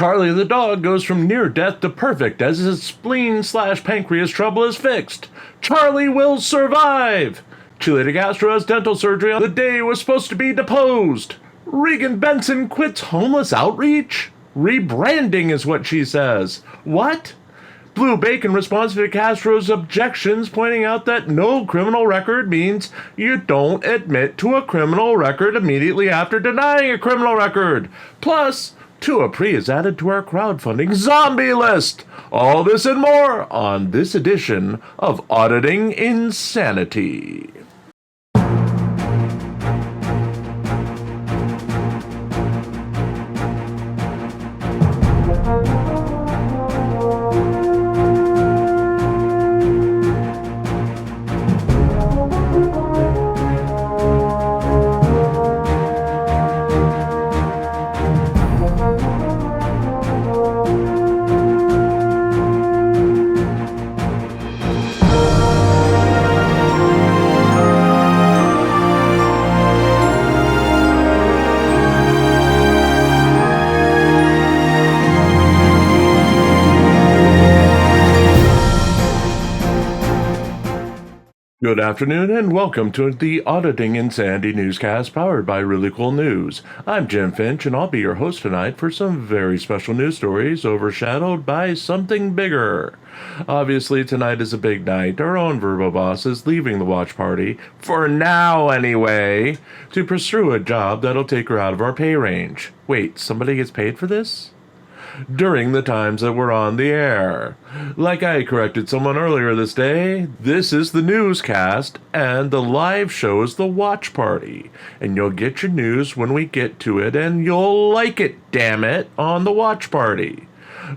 Charlie the dog goes from near death to perfect as his spleen/pancreas trouble is fixed. Charlie will survive! Chille DeCastro has dental surgery on the day he was supposed to be deposed. Regan Benson quits homeless outreach? Rebranding is what she says. What? Blue Bacon responds to DeCastro's objections, pointing out that no criminal record means you don't admit to a criminal record immediately after denying a criminal record. Plus, Apree is added to our crowdfunding zombie list. All this and more on this edition of Auditing Insanity. Good afternoon and welcome to the Auditing Insanity Newscast powered by ReallyCoolNews. I'm Jim Finch and I'll be your host tonight for some very special news stories overshadowed by something bigger. Obviously tonight is a big night. Our own Verbo boss is leaving the watch party, for now anyway, to pursue a job that'll take her out of our pay range. Wait, somebody gets paid for this? During the times that we're on the air. Like I corrected someone earlier this day, this is the Newscast, and the live show is the watch party. And you'll get your news when we get to it, and you'll like it, damn it, on the watch party.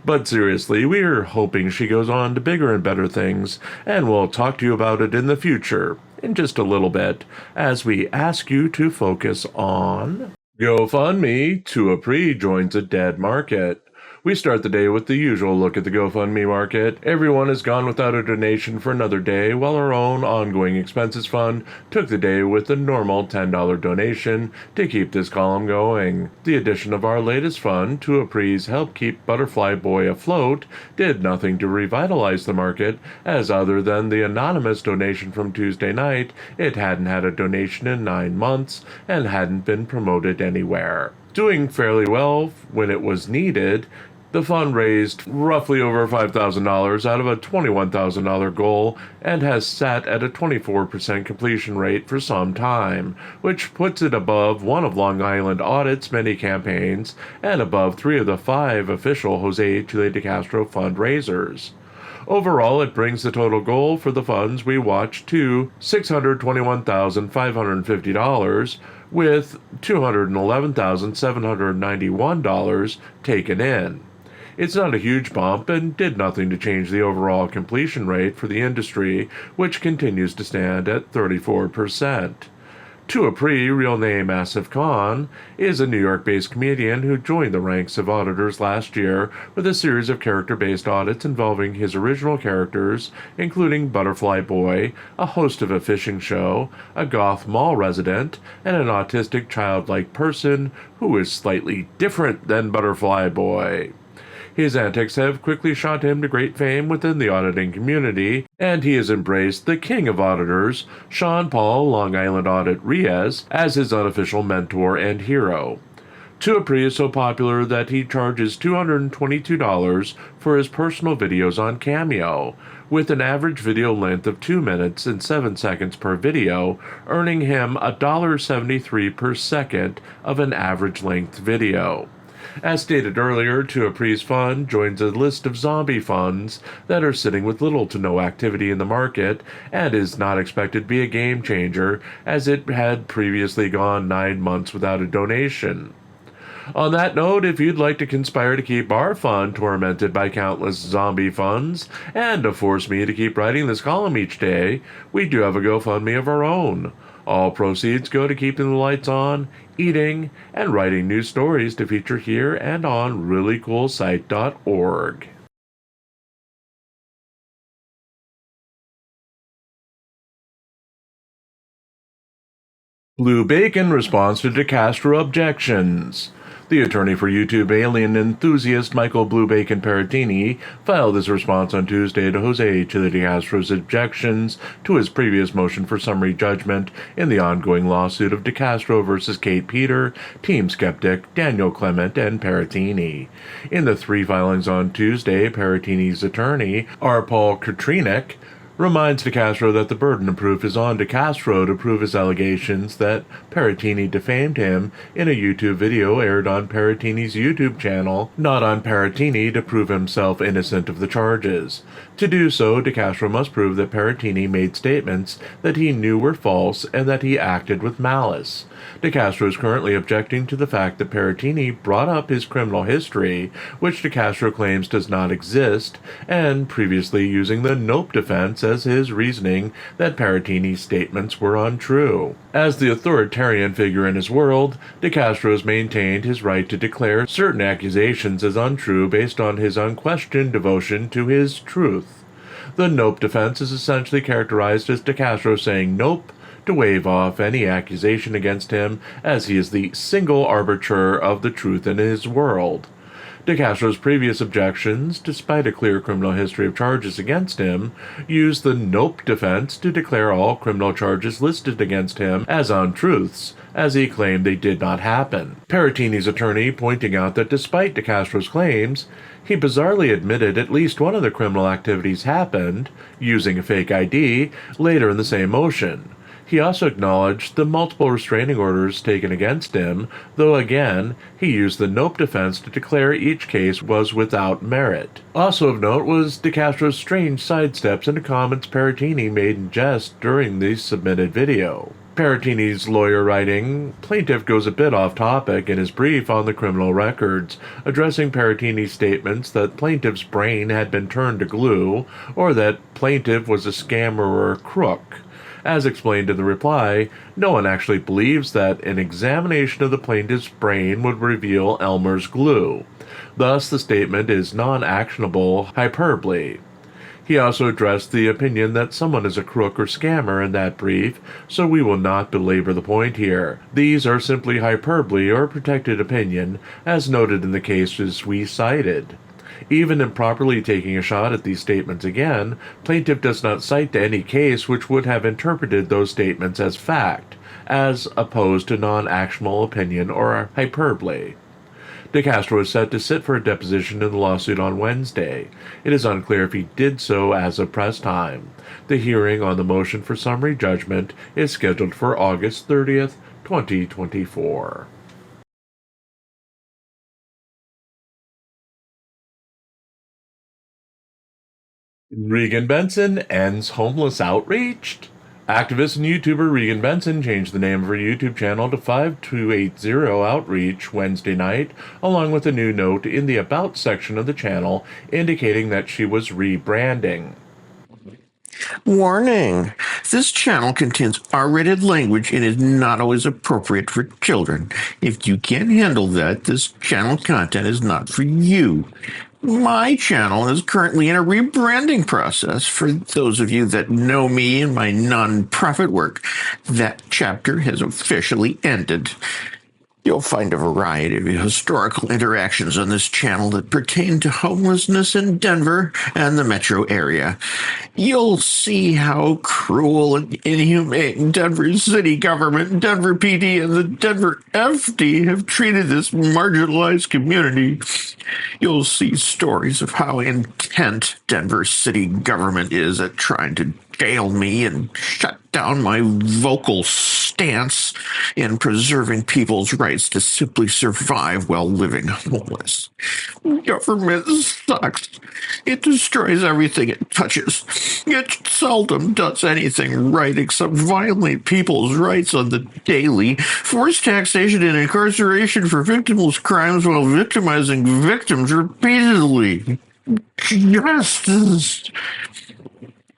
But seriously, we're hoping she goes on to bigger and better things, and we'll talk to you about it in the future, in just a little bit, as we ask you to focus on GoFundMe. Apree joins a dead market. We start the day with the usual look at the GoFundMe market. Everyone has gone without a donation for another day, while our own ongoing expenses fund took the day with a normal $10 donation to keep this column going. The addition of our latest fund to Apree's help keep Butterfly Boy afloat did nothing to revitalize the market, as other than the anonymous donation from Tuesday night, it hadn't had a donation in 9 months and hadn't been promoted anywhere. Doing fairly well when it was needed, the fund raised roughly over $5,000 out of a $21,000 goal and has sat at a 24% completion rate for some time, which puts it above one of Long Island Audit's many campaigns and above 3 of the 5 official Jose Chille DeCastro fundraisers. Overall, it brings the total goal for the funds we watched to $621,550, with $211,791 taken in. It's not a huge bump and did nothing to change the overall completion rate for the industry, which continues to stand at 34%. Apree, real name Asif Khan, is a New York-based comedian who joined the ranks of auditors last year with a series of character-based audits involving his original characters, including Butterfly Boy, a host of a fishing show, a goth mall resident, and an autistic childlike person who is slightly different than Butterfly Boy. His antics have quickly shot him to great fame within the auditing community, and he has embraced the king of auditors, Sean Paul Long Island Audit Reyes, as his unofficial mentor and hero. Apree is so popular that he charges $222 for his personal videos on Cameo, with an average video length of 2 minutes and 7 seconds per video, earning him $1.73 per second of an average length video. As stated earlier, Apree's fund joins a list of zombie funds that are sitting with little to no activity in the market and is not expected to be a game changer, as it had previously gone 9 months without a donation. On that note, if you'd like to conspire to keep our fund tormented by countless zombie funds and to force me to keep writing this column each day, we do have a GoFundMe of our own. All proceeds go to keeping the lights on, eating, and writing new stories to feature here and on ReallyCoolSite.org. Blue Bacon responds to DeCastro objections. The attorney for YouTube alien enthusiast Michael Blue Bacon Paratini filed his response on Tuesday to Jose Chille DeCastro's objections to his previous motion for summary judgment in the ongoing lawsuit of DeCastro versus Kate Peter, Team Skeptic, Daniel Clement, and Paratini. In the three filings on Tuesday, Paratini's attorney, R. Paul Katrinek, reminds DeCastro that the burden of proof is on DeCastro to prove his allegations that Paratini defamed him in a YouTube video aired on Paratini's YouTube channel, not on Paratini to prove himself innocent of the charges. To do so, DeCastro must prove that Paratini made statements that he knew were false and that he acted with malice. DeCastro is currently objecting to the fact that Paratini brought up his criminal history, which DeCastro claims does not exist, and previously using the nope defense as his reasoning that Paratini's statements were untrue. As the authoritarian figure in his world, DeCastro has maintained his right to declare certain accusations as untrue based on his unquestioned devotion to his truth. The nope defense is essentially characterized as DeCastro saying nope to wave off any accusation against him, as he is the single arbiter of the truth in his world. DeCastro's previous objections, despite a clear criminal history of charges against him, used the nope defense to declare all criminal charges listed against him as untruths, as he claimed they did not happen. Paratini's attorney pointing out that despite DeCastro's claims, he bizarrely admitted at least one of the criminal activities happened, using a fake ID, later in the same motion. He also acknowledged the multiple restraining orders taken against him, though again, he used the nope defense to declare each case was without merit. Also of note was DeCastro's strange sidesteps into comments Paratini made in jest during the submitted video. Paratini's lawyer writing, plaintiff goes a bit off topic in his brief on the criminal records, addressing Paratini's statements that plaintiff's brain had been turned to glue, or that plaintiff was a scammer or a crook. As explained in the reply, no one actually believes that an examination of the plaintiff's brain would reveal Elmer's glue. Thus, the statement is non-actionable hyperbole. He also addressed the opinion that someone is a crook or scammer in that brief, so we will not belabor the point here. These are simply hyperbole or protected opinion, as noted in the cases we cited. Even improperly taking a shot at these statements again, plaintiff does not cite any case which would have interpreted those statements as fact, as opposed to non-actionable opinion or hyperbole. DeCastro is set to sit for a deposition in the lawsuit on Wednesday. It is unclear if he did so as of press time. The hearing on the motion for summary judgment is scheduled for August 30th, 2024. Regan Benson ends homeless outreach? Activist and YouTuber Regan Benson changed the name of her YouTube channel to 5280 Outreach Wednesday night, along with a new note in the About section of the channel indicating that she was rebranding. Warning! This channel contains R-rated language and is not always appropriate for children. If you can't handle that, this channel content is not for you. My channel is currently in a rebranding process. For those of you that know me and my non-profit work, that chapter has officially ended. You'll find a variety of historical interactions on this channel that pertain to homelessness in Denver and the metro area. You'll see how cruel and inhumane Denver city government, Denver PD, and the Denver FD have treated this marginalized community. You'll see stories of how intent Denver city government is at trying to jail me and shut down my vocal stance in preserving people's rights to simply survive while living homeless. Government sucks. It destroys everything it touches. It seldom does anything right except violate people's rights on the daily, force taxation and incarceration for victimless crimes while victimizing victims repeatedly. Justice.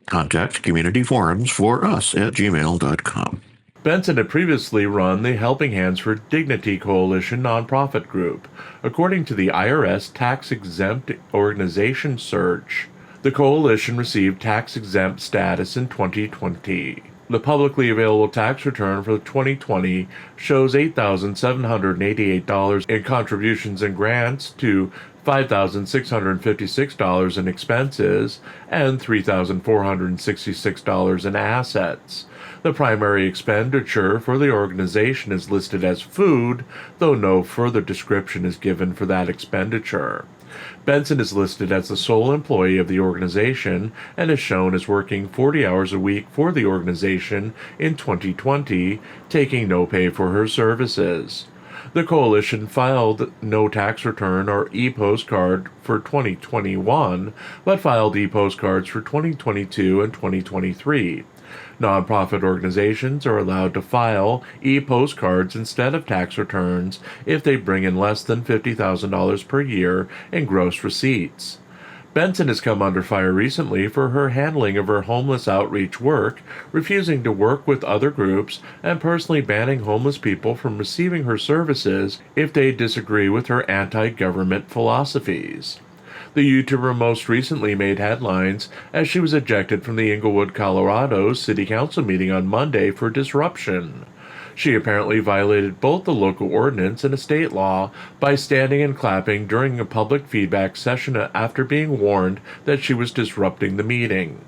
Contact Community Forums for us at gmail.com. Benson had previously run the Helping Hands for Dignity Coalition nonprofit group. According to the IRS tax-exempt organization search, the coalition received tax-exempt status in 2020. The publicly available tax return for 2020 shows $8,788 in contributions and grants to $5,656 in expenses and $3,466 in assets. The primary expenditure for the organization is listed as food, though no further description is given for that expenditure. Benson is listed as the sole employee of the organization and is shown as working 40 hours a week for the organization in 2020, taking no pay for her services. The coalition filed no tax return or e-postcard for 2021, but filed e-postcards for 2022 and 2023. Nonprofit organizations are allowed to file e-postcards instead of tax returns if they bring in less than $50,000 per year in gross receipts. Benson has come under fire recently for her handling of her homeless outreach work, refusing to work with other groups, and personally banning homeless people from receiving her services if they disagree with her anti-government philosophies. The YouTuber most recently made headlines as she was ejected from the Englewood, Colorado City Council meeting on Monday for disruption. She apparently violated both the local ordinance and a state law by standing and clapping during a public feedback session after being warned that she was disrupting the meeting.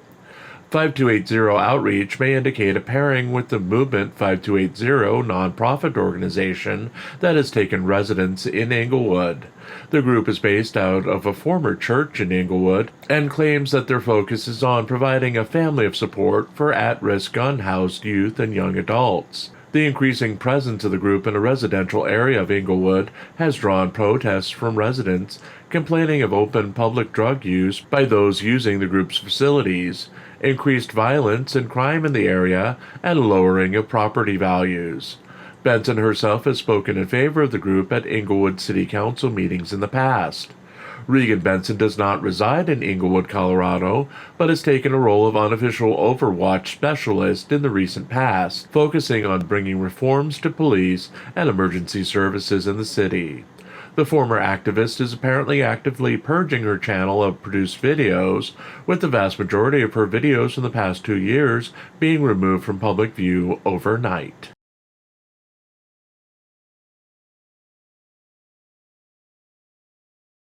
5280 Outreach may indicate a pairing with the Movement 5280 nonprofit organization that has taken residence in Englewood. The group is based out of a former church in Englewood and claims that their focus is on providing a family of support for at-risk gun-housed youth and young adults. The increasing presence of the group in a residential area of Englewood has drawn protests from residents complaining of open public drug use by those using the group's facilities, increased violence and crime in the area, and lowering of property values. Benson herself has spoken in favor of the group at Englewood City Council meetings in the past. Regan Benson does not reside in Englewood, Colorado, but has taken a role of unofficial Overwatch specialist in the recent past, focusing on bringing reforms to police and emergency services in the city. The former activist is apparently actively purging her channel of produced videos, with the vast majority of her videos in the past 2 years being removed from public view overnight.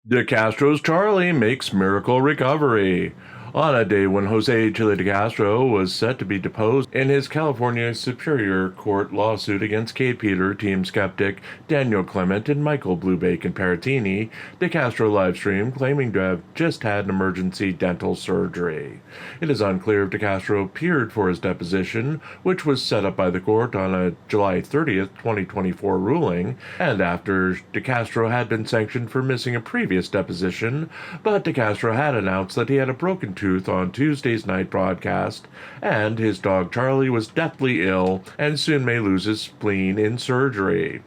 DeCastro's Charlie makes miracle recovery. On a day when Jose Chille DeCastro was set to be deposed in his California Superior Court lawsuit against Kate Peter, Team Skeptic, Daniel Clement, and Michael Bluebacon Paratini, DeCastro livestreamed claiming to have just had an emergency dental surgery. It is unclear if DeCastro appeared for his deposition, which was set up by the court on a July 30th, 2024 ruling, and after DeCastro had been sanctioned for missing a previous deposition, but DeCastro had announced that he had a broken tooth on Tuesday's night broadcast, and his dog Charlie was deathly ill and soon may lose his spleen in surgery.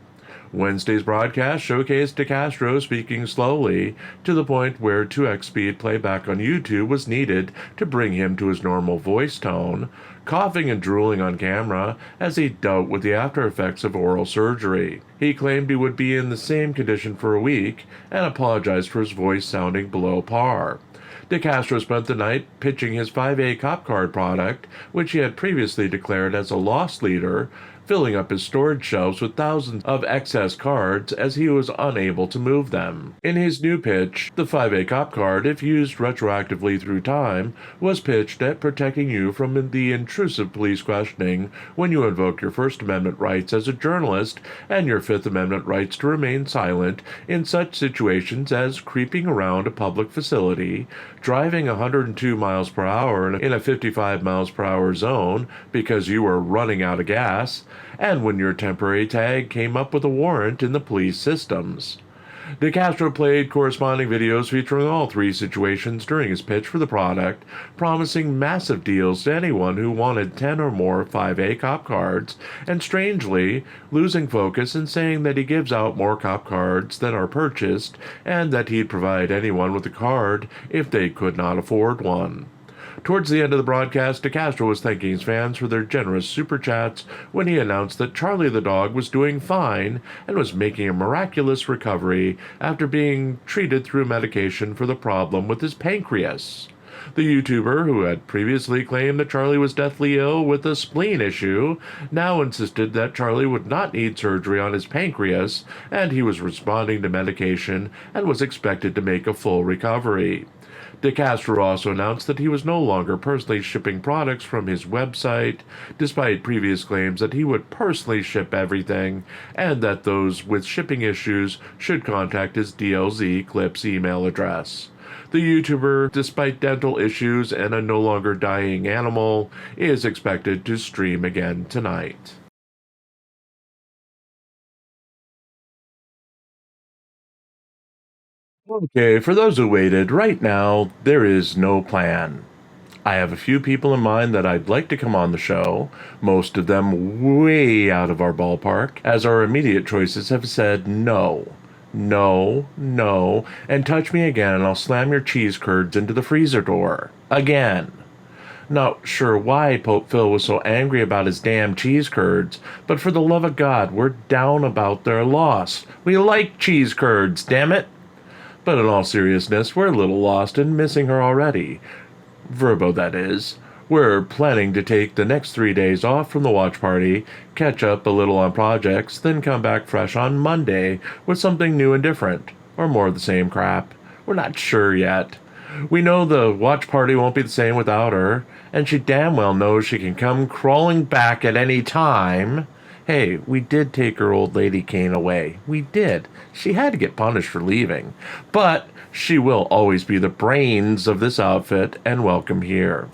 Wednesday's broadcast showcased DeCastro speaking slowly, to the point where 2x speed playback on YouTube was needed to bring him to his normal voice tone, coughing and drooling on camera as he dealt with the after effects of oral surgery. He claimed he would be in the same condition for a week and apologized for his voice sounding below par. DeCastro spent the night pitching his 5A cop card product, which he had previously declared as a loss leader, filling up his storage shelves with thousands of excess cards as he was unable to move them. In his new pitch, the 5A cop card, if used retroactively through time, was pitched at protecting you from the intrusive police questioning when you invoke your First Amendment rights as a journalist and your Fifth Amendment rights to remain silent in such situations as creeping around a public facility, driving 102 miles per hour in a 55 miles per hour zone because you were running out of gas, and when your temporary tag came up with a warrant in the police systems. DeCastro played corresponding videos featuring all three situations during his pitch for the product, promising massive deals to anyone who wanted 10 or more 5A cop cards, and strangely, losing focus and saying that he gives out more cop cards than are purchased, and that he'd provide anyone with a card if they could not afford one. Towards the end of the broadcast, DeCastro was thanking his fans for their generous super chats when he announced that Charlie the dog was doing fine and was making a miraculous recovery after being treated through medication for the problem with his pancreas. The YouTuber, who had previously claimed that Charlie was deathly ill with a spleen issue, now insisted that Charlie would not need surgery on his pancreas, and he was responding to medication and was expected to make a full recovery. DeCastro also announced that he was no longer personally shipping products from his website, despite previous claims that he would personally ship everything, and that those with shipping issues should contact his DLZ Clips email address. The YouTuber, despite dental issues and a no longer dying animal, is expected to stream again tonight. Okay, for those who waited, right now, there is no plan. I have a few people in mind that I'd like to come on the show, most of them way out of our ballpark, as our immediate choices have said no. No, no, and touch me again and I'll slam your cheese curds into the freezer door. Again. Not sure why Pope Phil was so angry about his damn cheese curds, but for the love of God, we're down about their loss. We like cheese curds, damn it! But in all seriousness, we're a little lost and missing her already. Verbo, that is. We're planning to take the next 3 days off from the watch party, catch up a little on projects, then come back fresh on Monday with something new and different. Or more of the same crap. We're not sure yet. We know the watch party won't be the same without her, and she damn well knows she can come crawling back at any time. Hey, we did take her old lady cane away. We did. She had to get punished for leaving. But she will always be the brains of this outfit and welcome here.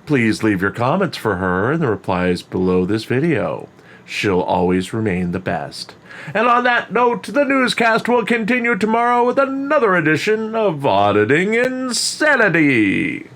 Please leave your comments for her in the replies below this video. She'll always remain the best. And on that note, the newscast will continue tomorrow with another edition of Auditing Insanity.